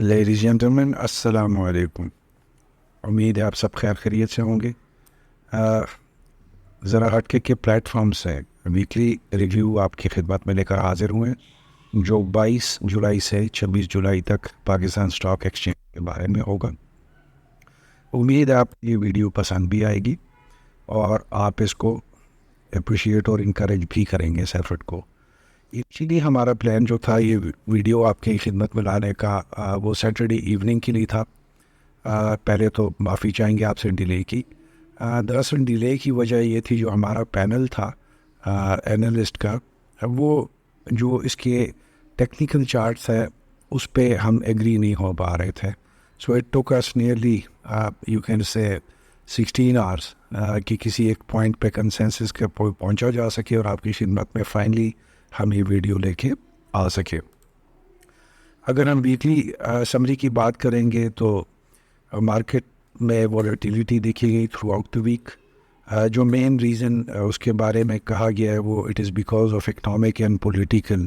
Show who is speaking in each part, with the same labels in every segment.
Speaker 1: Ladies gentleman السلام علیکم. امید ہے آپ سب خیر خیریت سے ہوں گے. ذرا ہٹ کے پلیٹ فارم سے ویکلی ریویو آپ کی خدمت میں لے کر حاضر ہوئے ہیں جو 22 جولائی سے 26 جولائی تک پاکستان اسٹاک ایکسچینج کے بارے میں ہوگا. امید ہے آپ یہ ویڈیو پسند بھی آئے گی اور آپ اس کو اپریشیٹ اور انکریج بھی کریں گے سیفرٹ کو. ایکچولی ہمارا پلان جو تھا یہ ویڈیو آپ کی خدمت میں لانے کا وہ سیٹرڈے ایوننگ کے لیے تھا. پہلے تو معافی چاہیں گے آپ سے ڈیلے کی. دراصل ڈیلے کی وجہ یہ تھی جو ہمارا پینل تھا اینالسٹ کا وہ جو اس کے ٹیکنیکل چارٹس ہے اس پہ ہم ایگری نہیں ہو پا رہے تھے. So it took us nearly you can say 16 hours کہ کسی ایک پوائنٹ پہ کنسنسس کے پہنچا جا سکے اور آپ کی خدمت میں فائنلی ہم یہ ویڈیو لے کے آ سکے. اگر ہم ویکلی سمری کی بات کریں گے تو مارکیٹ میں والیٹیلیٹی دیکھی گئی تھرو آؤٹ دا ویک. جو مین ریزن اس کے بارے میں کہا گیا ہے وہ it is because of economic and political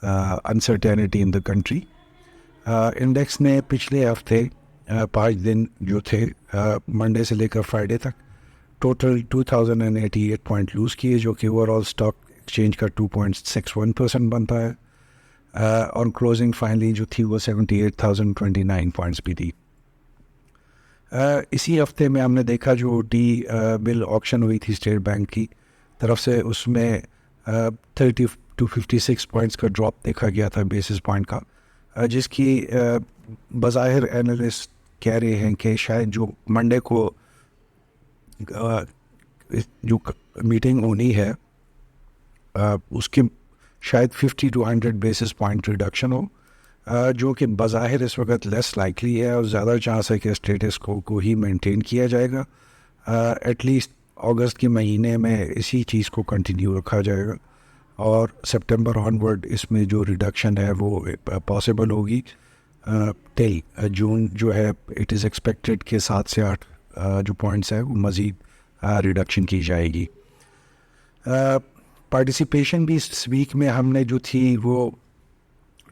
Speaker 1: uncertainty in the country. Index نے پچھلے ہفتے 5 دن جو تھے منڈے سے لے کر فرائیڈے تک ٹوٹل 2088 پوائنٹ لوز کیے جو کہ اوور آل اسٹاک ایکسچینج کا 2.61% بنتا ہے. اور کلوزنگ فائنلی جو تھی وہ 78,029 پوائنٹس بھی تھی. اسی ہفتے میں ہم نے دیکھا جو ٹی بل آکشن ہوئی تھی اسٹیٹ بینک کی طرف سے اس میں 30 to 56 پوائنٹس کا ڈراپ دیکھا گیا تھا بیسس پوائنٹ کا, جس کی بظاہر اینالسٹ کہہ رہے ہیں کہ شاید جو منڈے کو جو میٹنگ ہونی ہے اس کی شاید 50 to 100 بیسس پوائنٹ ریڈکشن ہو, جو کہ بظاہر اس وقت لیس لائکلی ہے اور زیادہ چانس ہے کہ اسٹیٹس کو ہی مینٹین کیا جائے گا. ایٹ لیسٹ اگست کے مہینے میں اسی چیز کو کنٹینیو رکھا جائے گا اور سپٹمبر آنورڈ اس میں جو ریڈکشن ہے وہ پاسبل ہوگی. ٹل جون جو ہے اٹ از ایکسپیکٹڈ کہ 7 سے 8 جو پوائنٹس ہے وہ مزید ریڈکشن کی جائے گی. پارٹیسپیشن بھی اس ویک میں ہم نے جو تھی وہ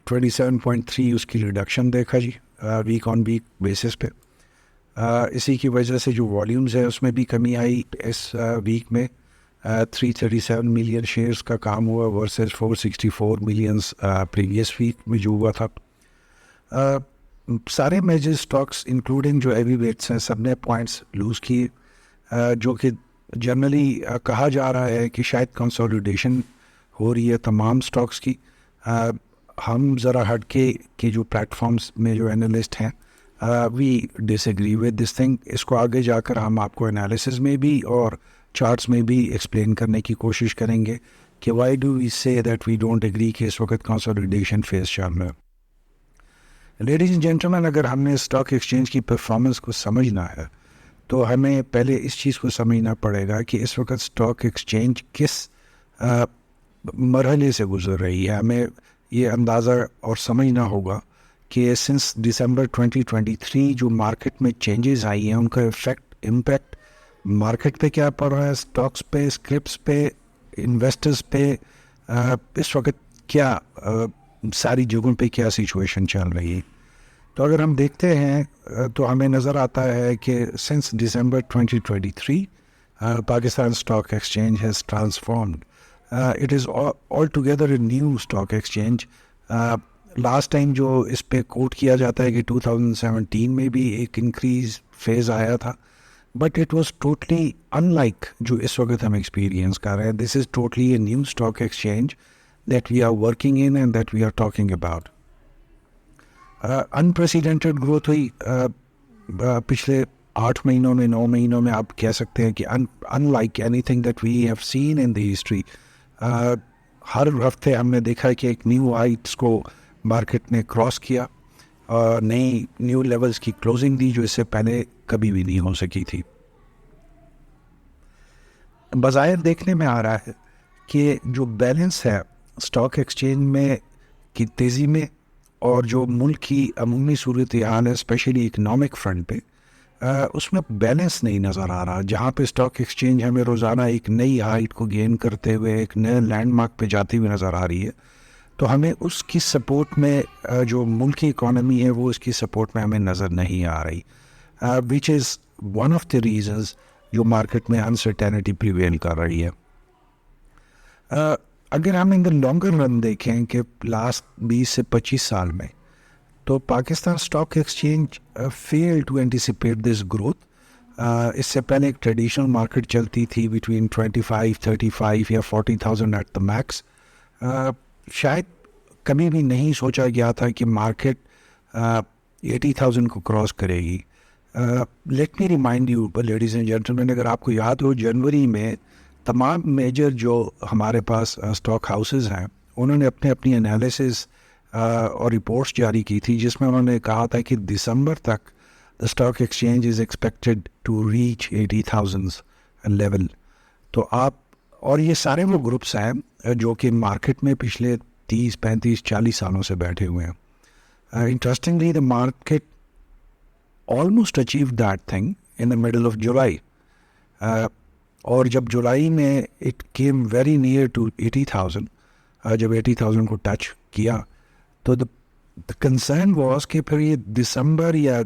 Speaker 1: 27.3 اس کی ریڈکشن دیکھا جی ویک آن ویک بیسس پہ. اسی کی وجہ سے جو والیومز ہے اس میں بھی کمی آئی. اس ویک میں 337 ملین شیئرز کا کام ہوا ورسز 464 ملینز پریویس ویک میں جو ہوا تھا. سارے میجر اسٹاکس انکلوڈنگ جو ہیوی ویٹس ہیں سب نے پوائنٹس لوز کیے, جو کہ جنرلی کہا جا رہا ہے کہ شاید کنسولیڈیشن ہو رہی ہے تمام اسٹاکس کی. ہم ذرا ہٹ کے جو پلیٹ فارمز میں جو اینالسٹ ہیں وی ڈس ایگری ود دس تھنگ. اس کو آگے جا کر ہم آپ کو انالیسز میں بھی اور چارٹس میں بھی ایکسپلین کرنے کی کوشش کریں گے کہ وائی ڈو وی سے دیٹ وی ڈونٹ ایگری کہ اس وقت کنسولیڈیشن فیز چل رہا ہے. لیڈیز اینڈ جینٹلمین, اگر ہم نے اسٹاک ایکسچینج کی پرفارمنس کو سمجھنا ہے تو ہمیں پہلے اس چیز کو سمجھنا پڑے گا کہ اس وقت اسٹاک ایکسچینج کس مرحلے سے گزر رہی ہے. ہمیں یہ اندازہ اور سمجھنا ہوگا کہ سنس دسمبر 2023 جو مارکیٹ میں چینجز آئی ہیں ان کا امپیکٹ مارکیٹ پہ کیا پڑ رہا ہے, اسٹاکس پہ, اسکرپس پہ, انویسٹرز پہ اس وقت کیا ساری جگہوں پہ کیا سچویشن چل رہی ہے. تو اگر ہم دیکھتے ہیں تو ہمیں نظر آتا ہے کہ since December 2023 Pakistan stock exchange has transformed. It is all together a new stock exchange. Last time جو اس پہ کوٹ کیا جاتا ہے کہ 2017 میں بھی ایک انکریز فیز آیا تھا, but it was totally unlike جو اس وقت ہم ایکسپیرینس کر رہے ہیں. This is totally a new stock exchange that we are working in and that we are talking about. Unprecedented growth ہوئی پچھلے 8 مہینوں میں 9 مہینوں میں. آپ کہہ سکتے ہیں کہ unlike anything that we have seen in the history. ہر ہفتے ہم نے دیکھا کہ ایک نیو ہائٹس کو مارکیٹ نے کراس کیا اور نئی نیو لیولز کی کلوزنگ دی جو اس سے پہلے کبھی بھی نہیں ہو سکی تھی. بظاہر دیکھنے میں آ رہا ہے کہ جو بیلنس ہے اسٹاک ایکسچینج میں کی تیزی میں اور جو ملک کی عمومی صورتحال ہے اسپیشلی اکنامک فرنٹ پہ اس میں بیلنس نہیں نظر آ رہا. جہاں پہ اسٹاک ایکسچینج ہمیں روزانہ ایک نئی ہائٹ کو گین کرتے ہوئے ایک نئے لینڈ مارک پہ جاتی ہوئی نظر آ رہی ہے, تو ہمیں اس کی سپورٹ میں جو ملکی اکانومی ہے وہ اس کی سپورٹ میں ہمیں نظر نہیں آ رہی، which is one of the reasons جو مارکیٹ میں انسرٹینٹی پریویل کر رہی ہے. اگر ہم ان دا لانگر رن دیکھیں کہ لاسٹ 20 سے 25 سال میں، تو Pakistan stock exchange fail to anticipate this growth. اس سے پہلے ایک ٹریڈیشنل مارکیٹ چلتی تھی بٹوین 25 35 یا 40,000 ایٹ دا میکس. شاید کبھی بھی نہیں سوچا گیا تھا کہ مارکیٹ 80,000 کو کراس کرے گی. Let me remind you ladies and gentleman, اگر آپ کو یاد ہو جنوری میں تمام میجر جو ہمارے پاس اسٹاک ہاؤسز ہیں انہوں نے اپنی انالیسز اور رپورٹس جاری کی تھی، جس میں انہوں نے کہا تھا کہ دسمبر تک the stock exchange is expected to reach 80,000 level. تو آپ اور یہ سارے وہ گروپس ہیں جو کہ مارکیٹ میں پچھلے 30 35 40 سالوں سے بیٹھے ہوئے ہیں. Interestingly the market almost achieve that thing in the middle of July, اور جب جولائی میں it came very near to 80,000، جب 80,000 کو ٹچ کیا تو دا کنسرن واز کہ پھر یہ دسمبر یا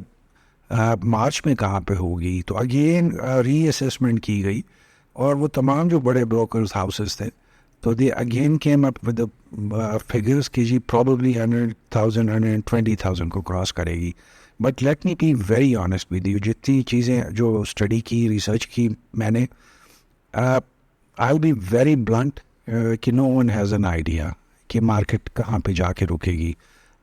Speaker 1: مارچ میں کہاں پہ ہوگی. تو اگین ری اسیسمنٹ کی گئی اور وہ تمام جو بڑے بروکرز ہاؤسز تھے تو they again came up with figures کہ جی پرابیبلی 100,000 120,000 کو کراس کرے گی. But let me be very honest with you, جتنی چیزیں جو اسٹڈی کی ریسرچ کی میں نے، I will be very blunt کہ no one has an idea کہ مارکیٹ کہاں پہ جا کے رکے گی،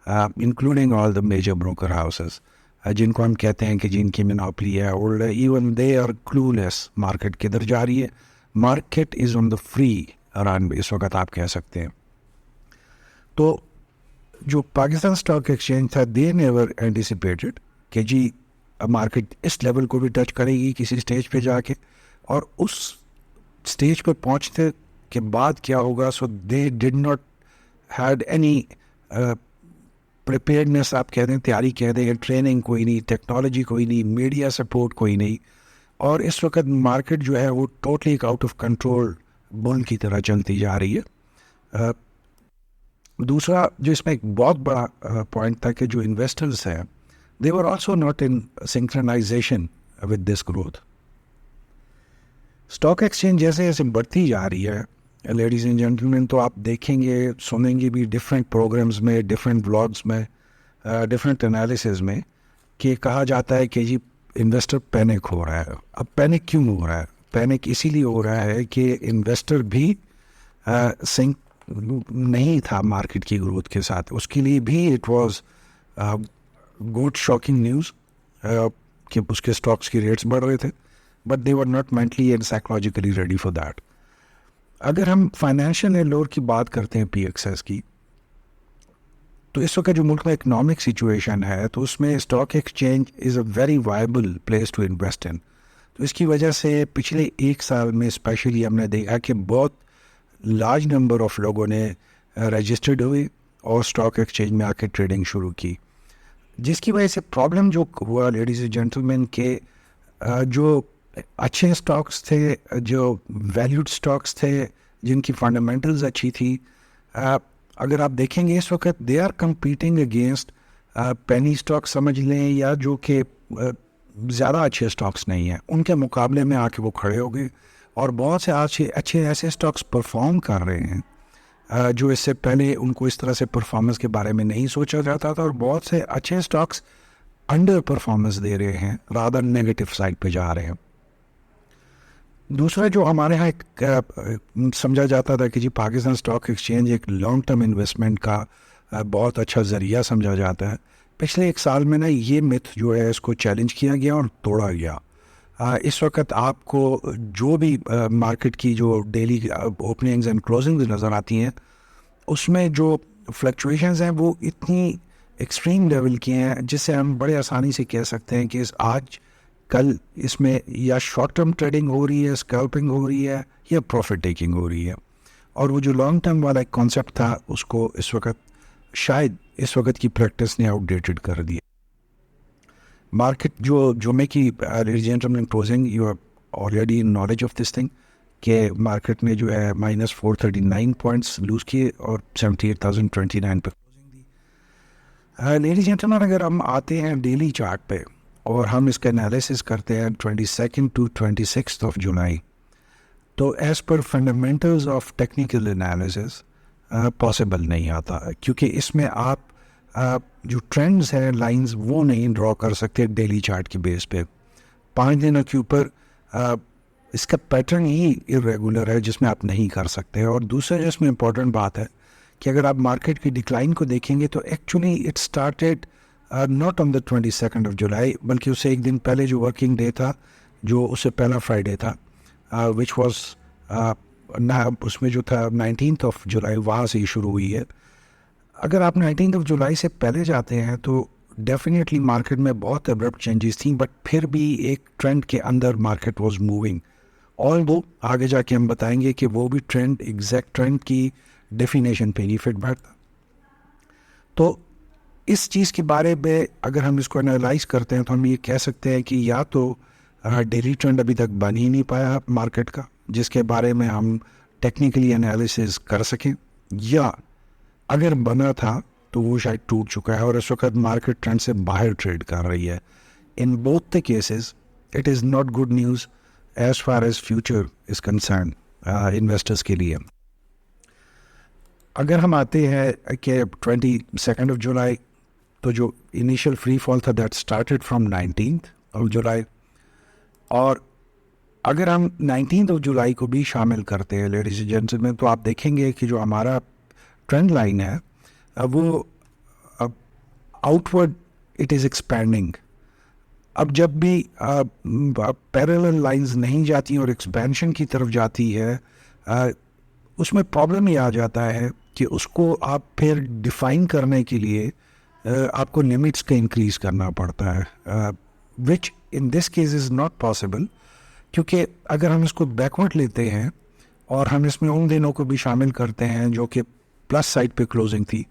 Speaker 1: including all the major broker houses جن کو ہم کہتے ہیں کہ جن کی مینوپلی ہے، اور even they are clueless market کدھر جا رہی ہے. Market is on the free رن اس وقت آپ کہہ سکتے ہیں. تو جو پاکستان اسٹاک ایکسچینج تھا دے نیور اینٹیسپیٹڈ کہ جی مارکیٹ اس لیول کو بھی ٹچ کرے گی کسی اسٹیج پہ جا کے، اور اس اسٹیج پہ پہنچنے کے بعد کیا ہوگا. So they did not had any preparedness, آپ کہہ دیں تیاری کہہ دیں، ٹریننگ کوئی نہیں، ٹیکنالوجی کوئی نہیں، میڈیا سپورٹ کوئی نہیں، اور اس وقت مارکیٹ جو ہے وہ ٹوٹلی آؤٹ آف کنٹرول بل کی طرح چلتی جا رہی ہے. دوسرا جو اس میں ایک بہت بڑا پوائنٹ تھا کہ جو انویسٹرز ہیں they were also not in synchronization with this growth. Stock exchange جیسے جیسے بڑھتی جا رہی ہے لیڈیز اینڈ جینٹلمین، تو آپ دیکھیں گے سنیں گے بھی ڈفرینٹ پروگرامز میں، ڈفرینٹ بلاگز میں، ڈفرینٹ انالیسز میں کہ کہا جاتا ہے کہ جی انویسٹر پینک ہو رہا ہے. اب پینک کیوں ہو رہا ہے؟ پینک اسی لیے ہو رہا ہے کہ انویسٹر بھی سنک نہیں تھا مارکیٹ کی گروتھ کے ساتھ. اس کے لیے بھی it was good shocking news کہ اس کے اسٹاکس کی ریٹس بڑھ رہے تھے، but they were not mentally and psychologically ready for that. اگر ہم فائنینشیل ایلور کی بات کرتے ہیں پی ایکس ایس کی، تو اس وقت جو ملک میں اکنامک سچویشن ہے تو اس میں stock exchange is a very viable place to invest in. تو اس کی وجہ سے پچھلے ایک سال میں اسپیشلی ہم نے دیکھا کہ بہت لارج نمبر آف لوگوں نے رجسٹرڈ ہوئے اور اسٹاک ایکسچینج میں آ کے ٹریڈنگ شروع کی، جس کی وجہ سے پرابلم جو ہوا لیڈیز اینڈ جینٹلمین کے جو اچھے اسٹاکس تھے، جو ویلیوڈ اسٹاکس تھے، جن کی فنڈامنٹلز اچھی تھی، اگر آپ دیکھیں گے اس وقت they are competing against penny stock سمجھ لیں، یا جو کہ زیادہ اچھے اسٹاکس نہیں ہیں، ان کے مقابلے میں آ کے وہ کھڑے ہو گئے. اور بہت سے اچھے ایسے اسٹاکس پرفارم کر رہے ہیں جو اس سے پہلے ان کو اس طرح سے پرفارمنس کے بارے میں نہیں سوچا جاتا تھا، اور بہت سے اچھے اسٹاکس انڈر پرفارمنس دے رہے ہیں، رادر نیگیٹو سائڈ پہ جا رہے ہیں. دوسرا جو ہمارے یہاں ایک سمجھا جاتا تھا کہ جی پاکستان اسٹاک ایکسچینج ایک لانگ ٹرم انویسٹمنٹ کا بہت اچھا ذریعہ سمجھا جاتا ہے، پچھلے ایک سال میں نا یہ مت جو ہے اس کو چیلنج کیا گیا اور توڑا گیا. اس وقت آپ کو جو بھی مارکیٹ کی جو ڈیلی اوپننگز اینڈ کلوزنگز نظر آتی ہیں اس میں جو فلکچویشنز ہیں وہ اتنی ایکسٹریم لیول کی ہیں جس سے ہم بڑے آسانی سے کہہ سکتے ہیں کہ آج کل اس میں یا شارٹ ٹرم ٹریڈنگ ہو رہی ہے، اسکیلپنگ ہو رہی ہے، یا پروفٹ ٹیکنگ ہو رہی ہے. اور وہ جو لانگ ٹرم والا ایک کانسیپٹ تھا اس کو اس وقت شاید اس وقت کی پریکٹس نے آؤٹ ڈیٹڈ کر دیا. مارکیٹ جو جمعے کی ریجنٹم closing, you are already in knowledge of this thing کہ مارکیٹ نے جو ہے -439 پوائنٹس لوز کیے اور 78,029 پہ closing the. Ladies and gentlemen, اگر ہم آتے ہیں ڈیلی چارٹ پہ اور ہم اس کا انالیسس کرتے ہیں 22 to 26 آف جولائی، تو as per fundamentals of technical analysis possible نہیں آتا، کیونکہ اس میں آپ جو ٹرینڈز ہیں، لائنز، وہ نہیں ڈرا کر سکتے ڈیلی چارٹ کی بیس پہ. 5 دنوں کے اوپر اس کا پیٹرن ہی irregular ہے جس میں آپ نہیں کر سکتے. اور دوسرا جو اس میں امپورٹنٹ بات ہے کہ اگر آپ مارکیٹ کی ڈکلائن کو دیکھیں گے تو actually it started not on the 22 of July, بلکہ اسے ایک دن پہلے جو ورکنگ ڈے تھا، جو اس سے پہلا فرائیڈے تھا، وچ واز اس میں جو تھا 19 آف جولائی، وہاں سے ہی شروع ہوئی ہے. اگر آپ 19 آف جولائی سے پہلے جاتے ہیں تو ڈیفینیٹلی مارکیٹ میں بہت ابرپٹ چینجز تھیں، بٹ پھر بھی ایک ٹرینڈ کے اندر مارکیٹ واز موونگ. اور وہ آگے جا کے ہم بتائیں گے کہ وہ بھی ٹرینڈ ایگزیکٹ ٹرینڈ کی ڈیفینیشن پہ نہیں فٹ بیٹھتا. تو اس چیز کے بارے میں اگر ہم اس کو انالائز کرتے ہیں تو ہم یہ کہہ سکتے ہیں کہ یا تو ڈیلی ٹرینڈ ابھی تک بن ہی نہیں پایا مارکیٹ کا جس کے بارے میں ہم ٹیکنیکلی انالیسز کر سکیں، یا اگر بنا تھا تو وہ شاید ٹوٹ چکا ہے اور اس وقت مارکیٹ ٹرینڈ سے باہر ٹریڈ کر رہی ہے. In both the cases it is not good news as far as future is concern investors کے لیے. اگر ہم آتے ہیں کہ 22 آف جولائی، تو جو انیشیل فری فال تھا that started from 19 of July, اور اگر ہم 19 آف جولائی کو بھی شامل کرتے ہیں لیڈیز اینڈ جینٹلمین، تو آپ دیکھیں گے کہ جو ہمارا ٹرینڈ لائن ہے وہ out word it is expanding. اب جب بھی پیرالل لائنز نہیں جاتی اور ایکسپینشن کی طرف جاتی ہے، اس میں پرابلم یہ آ جاتا ہے کہ اس کو آپ پھر ڈیفائن کرنے کے لیے آپ کو لمٹس کا انکریز کرنا پڑتا ہے، which in this case is not possible. کیونکہ اگر ہم اس کو بیکورڈ لیتے ہیں اور ہم اس میں ان دنوں کو بھی شامل کرتے ہیں جو کہ پلس سائڈ پہ کلوزنگ تھی،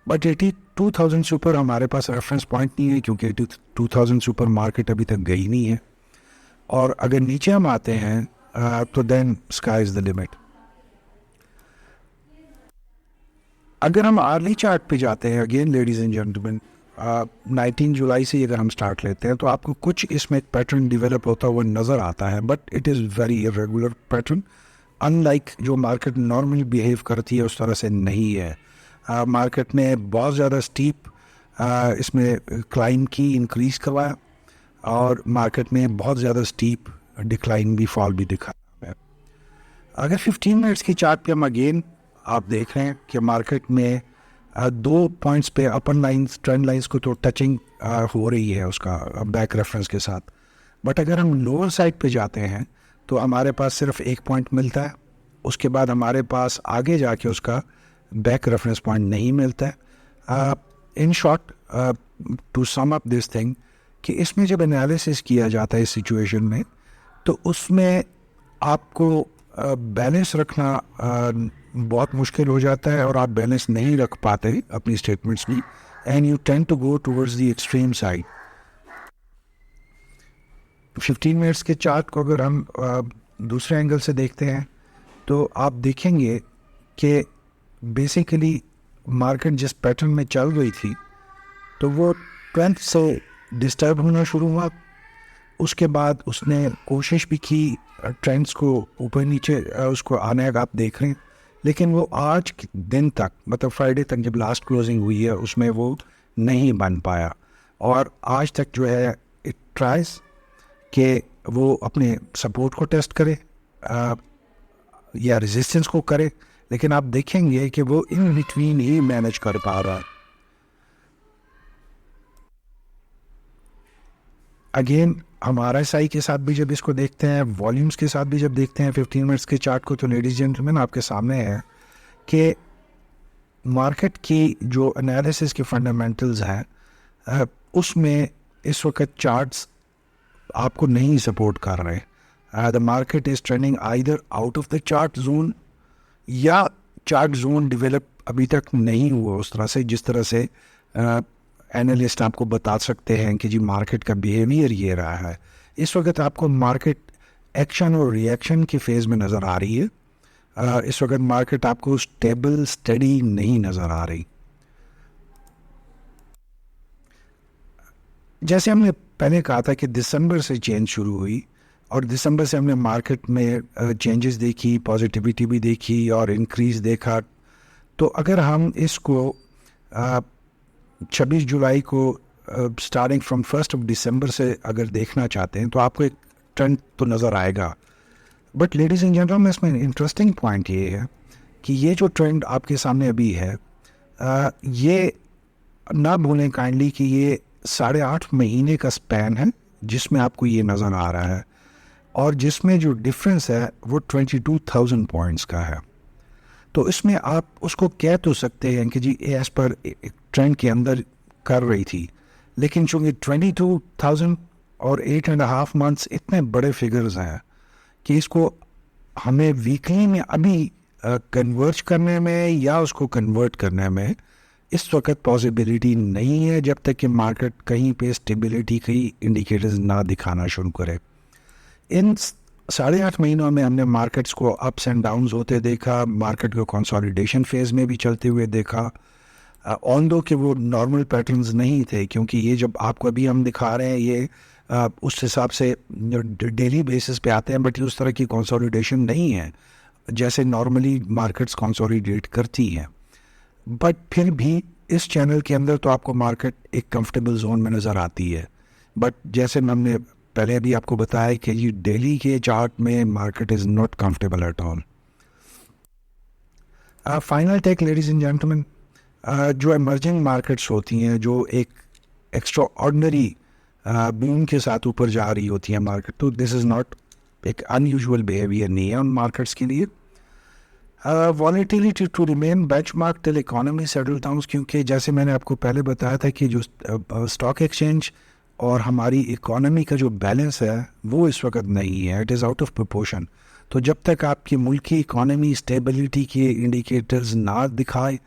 Speaker 1: بٹ 82,000 سے اوپر ہمارے پاس ریفرنس پوائنٹ نہیں ہے، کیونکہ 82,000 سے اوپر مارکیٹ ابھی تک گئی نہیں ہے. اور اگر نیچے ہم آتے ہیں تو دین اسکائی از دا لمٹ. اگر ہم آرلی چارٹ پہ جاتے ہیں اگین لیڈیز اینڈ جینٹلمین، 19 جولائی سے اگر ہم سٹارٹ لیتے ہیں تو آپ کو کچھ اس میں پیٹرن ڈیولپ ہوتا ہوا نظر آتا ہے، but it is very irregular pattern. In like جو مارکیٹ نارملی بیہیو کرتی ہے اس طرح سے نہیں ہے. مارکیٹ نے بہت زیادہ اسٹیپ اس میں کلائم کی، انکریز کروایا، اور مارکیٹ میں بہت زیادہ اسٹیپ ڈکلائن بھی، فال بھی دکھایا ہے. اگر 15 منٹس کی چارٹ پہ ہم اگین آپ دیکھ رہے ہیں کہ مارکیٹ میں 2 پوائنٹس پہ اپر لائنس، ٹرینڈ لائنس کو تو ٹچنگ ہو رہی ہے اس کا بیک ریفرنس کے ساتھ، بٹ اگر ہم لوور سائڈ پہ جاتے ہیں تو ہمارے پاس صرف 1 پوائنٹ ملتا ہے. اس کے بعد ہمارے پاس آگے جا کے اس کا بیک ریفرنس پوائنٹ نہیں ملتا ہے. In short to sum up this thing, کہ اس میں جب انالیسس کیا جاتا ہے اس سچویشن میں، تو اس میں آپ کو بیلنس رکھنا بہت مشکل ہو جاتا ہے، اور آپ بیلنس نہیں رکھ پاتے اپنی اسٹیٹمنٹس میں، and you tend to go towards the extreme side. 15 minutes کے چارٹ کو اگر ہم دوسرے اینگل سے دیکھتے ہیں تو آپ دیکھیں گے کہ بیسیکلی مارکیٹ جس پیٹرن میں چل رہی تھی تو وہ 20 سے ڈسٹرب ہونا شروع ہوا. اس کے بعد اس نے کوشش بھی کی ٹرینڈس کو اوپر نیچے اس کو آنے کا آپ دیکھ رہے ہیں، لیکن وہ آج دن تک، مطلب فرائیڈے تک جب لاسٹ کلوزنگ ہوئی ہے، اس میں وہ نہیں بن پایا. اور آج تک جو ہے اٹ ٹرائز کہ وہ اپنے سپورٹ کو ٹیسٹ کرے یا ریزسٹنس کو کرے، لیکن آپ دیکھیں گے کہ وہ ان بٹوین ہی مینج کر پا رہا ہے. اگین ہم آر ایس آئی کے ساتھ بھی جب اس کو دیکھتے ہیں، والیومز کے ساتھ بھی جب دیکھتے ہیں 15 منٹس کے چارٹ کو، تو لیڈیز جینٹلمین آپ کے سامنے ہے کہ مارکیٹ کی جو انالیسس کے فنڈامنٹلز ہیں اس میں اس وقت چارٹس آپ کو نہیں سپورٹ کر رہے. The market is trending either out of the chart zone, یا چارٹ زون ڈیولپ ابھی تک نہیں ہوا اس طرح سے جس طرح سے اینالسٹ آپ کو بتا سکتے ہیں کہ جی مارکیٹ کا بیہیویئر یہ رہا ہے. اس وقت آپ کو مارکیٹ ایکشن اور ری ایکشن کے فیز میں نظر آ رہی ہے. اس وقت مارکیٹ آپ کو اسٹیبل اسٹڈی نہیں نظر آ رہی. جیسے ہم نے پہلے کہا تھا کہ دسمبر سے چینج شروع ہوئی اور دسمبر سے ہم نے مارکیٹ میں چینجز دیکھی, پازیٹیوٹی بھی دیکھی اور انکریز دیکھا. تو اگر ہم اس کو 26 جولائی کو اسٹارٹنگ فرام 1 دسمبر سے اگر دیکھنا چاہتے ہیں تو آپ کو ایک ٹرینڈ تو نظر آئے گا. بٹ لیڈیز اینڈ جنٹل, اس میں انٹرسٹنگ پوائنٹ یہ ہے کہ یہ جو ٹرینڈ آپ کے سامنے ابھی ہے, یہ نہ بھولیں کائنڈلی کہ یہ 8.5 مہینے کا سپین ہے جس میں آپ کو یہ نظر آ رہا ہے, اور جس میں جو ڈفرینس ہے وہ 22,000 پوائنٹس کا ہے. تو اس میں آپ اس کو کہہ تو سکتے ہیں کہ جی ایز پر ٹرینڈ کے اندر کر رہی تھی, لیکن چونکہ 22,000 اور 8.5 months اتنے بڑے فگرز ہیں کہ اس کو ہمیں ویکلی میں ابھی کنورٹ کرنے میں یا اس کو کنورٹ کرنے میں اس وقت پاسبلٹی نہیں ہے جب تک کہ مارکیٹ کہیں پہ اسٹیبلٹی کی انڈیکیٹرز نہ دکھانا شروع کرے. ان 8.5 مہینوں میں ہم نے مارکیٹس کو اپس اینڈ ڈاؤنز ہوتے دیکھا, مارکیٹ کو کنسالیڈیشن فیز میں بھی چلتے ہوئے دیکھا, آن دو کہ وہ نارمل پیٹرنز نہیں تھے, کیونکہ یہ جب آپ کو ابھی ہم دکھا رہے ہیں یہ اس حساب سے ڈیلی بیسس پہ آتے ہیں, بٹ یہ اس طرح کی کنسالیڈیشن نہیں ہے جیسے نارملی مارکیٹس کنسالیڈیٹ کرتی ہیں. بٹ پھر بھی اس چینل کے اندر تو آپ کو مارکیٹ ایک کمفرٹیبل زون میں نظر آتی ہے. بٹ جیسے ہم نے پہلے ابھی آپ کو بتایا کہ یہ ڈیلی کے چارٹ میں market is not comfortable at all. Final take ladies and gentlemen, جو ایمرجنگ مارکیٹس ہوتی ہیں جو ایک ایکسٹرا آرڈنری بوم کے ساتھ اوپر جا رہی ہوتی ہیں مارکیٹ, تو دس از ناٹ ایک ان یوزول بیہیویئر نہیں ہے ان مارکیٹس کے لیے. Volatility to remain benchmark till economy settle down, کیونکہ جیسے میں نے آپ کو پہلے بتایا تھا کہ جو اسٹاک ایکسچینج اور ہماری اکانومی کا جو بیلنس ہے وہ اس وقت نہیں ہے, it is out of proportion. تو جب تک آپ کی ملکی اکانومی اسٹیبلٹی کے انڈیکیٹرز نہ دکھائے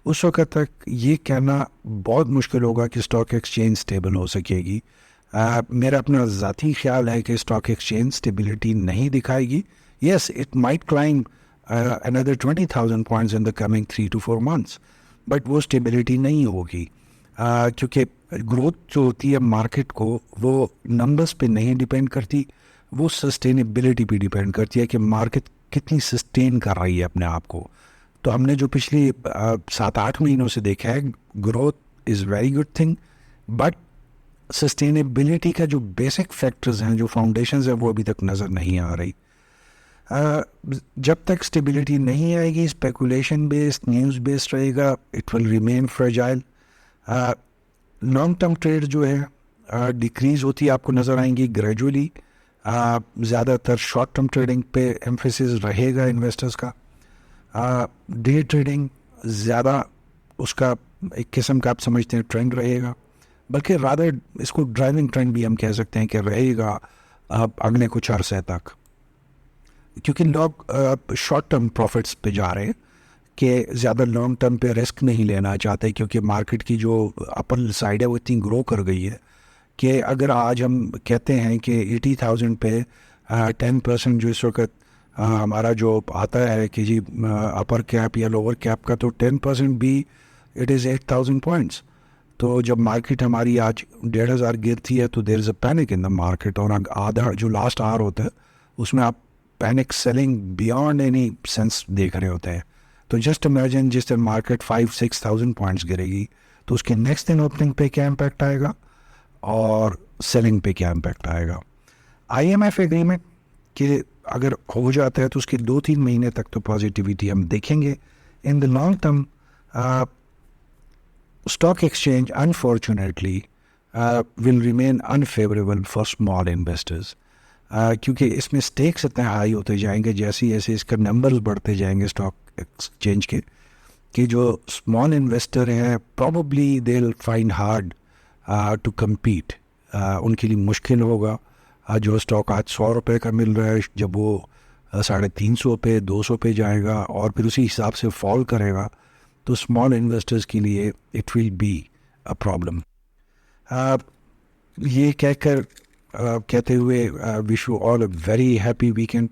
Speaker 1: اس وقت تک یہ کہنا بہت مشکل ہوگا کہ اسٹاک ایکسچینج اسٹیبل ہو سکے گی. میرا اپنا ذاتی خیال ہے کہ اسٹاک ایکسچینج اسٹیبلٹی نہیں دکھائے گی. Yes, it might climb another 20,000 points in the coming 3 to 4 months, but وہ اسٹیبلٹی نہیں ہوگی, کیونکہ گروتھ جو ہوتی ہے مارکیٹ کو وہ نمبرز پہ نہیں ڈیپینڈ کرتی, وہ سسٹینیبلٹی پہ ڈیپینڈ کرتی ہے کہ مارکیٹ کتنی سسٹین کر رہی ہے اپنے آپ کو. تو ہم نے جو پچھلی 7-8 مہینوں سے دیکھا ہے, growth is very good thing, but sustainability کا جو بیسک فیکٹرز ہیں, جو فاؤنڈیشنز ہیں, وہ ابھی تک نظر نہیں آ رہی. جب تک اسٹیبلٹی نہیں آئے گی, اسپیکولیشن بیسڈ, نیوز بیسڈ رہے گا, it will remain fragile. Long term trade جو ہے ڈیکریز ہوتی آپ کو نظر آئیں گی گریجولی. زیادہ تر شارٹ ٹرم ٹریڈنگ پہ ایمفیسس رہے گا انویسٹرز کا. ڈے ٹریڈنگ زیادہ اس کا ایک قسم کا آپ سمجھتے ہیں ٹرینڈ رہے گا, بلکہ رادر اس کو ڈرائیونگ ٹرینڈ بھی ہم کہہ سکتے ہیں کہ رہے گا اگلے کچھ عرصے تک, کیونکہ لوگ شارٹ ٹرم پروفٹس پہ جا رہے ہیں کہ زیادہ لانگ ٹرم پہ رسک نہیں لینا چاہتے, کیونکہ مارکیٹ کی جو اپر سائڈ ہے وہ اتنی گرو کر گئی ہے کہ اگر آج ہم کہتے ہیں کہ 80,000 پہ 10% جو اس وقت ہمارا جو آتا ہے کہ جی اپر کیپ یا لوور کیپ کا, تو 10% بھی اٹ از 8,000 پوائنٹس. تو جب مارکیٹ ہماری آج 1,500 گرتی ہے تو دیر از اے پینک ان دا مارکیٹ, اور آدھا جو لاسٹ آور ہوتا ہے اس میں آپ panic selling beyond any sense دیکھ رہے ہوتے ہیں. تو جسٹ امیجن جس دن مارکیٹ 5-6,000 پوائنٹس گرے گی تو اس کے نیکسٹ دن اوپننگ پہ کیا امپیکٹ آئے گا اور سیلنگ پہ کیا امپیکٹ آئے گا. IMF ایگریمنٹ کہ اگر ہو جاتا ہے تو اس کے 2-3 مہینے تک تو پازیٹیوٹی ہم دیکھیں گے. In the long term stock exchange unfortunately will remain unfavourable for small investors, کیونکہ اس میں سٹیکس اتنے ہائی ہوتے جائیں گے جیسے جیسے اس کا نمبرز بڑھتے جائیں گے اسٹاک ایکسچینج کے, کہ جو اسمال انویسٹر ہیں probably they will find hard to compete, ان کے لیے مشکل ہوگا. جو اسٹاک آج 100 روپے کا مل رہا ہے, جب وہ 350 پہ 200 پہ جائے گا اور پھر اسی حساب سے فال کرے گا, تو اسمال انویسٹرز کے لیے it will be a problem. یہ کہہ کر کہتے ہوئے wish you all a very happy weekend.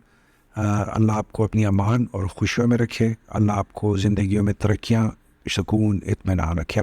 Speaker 1: اللہ آپ کو اپنی امان اور خوشیوں میں رکھے. اللہ آپ کو زندگیوں میں ترقیاں، سکون، اطمینان رکھے.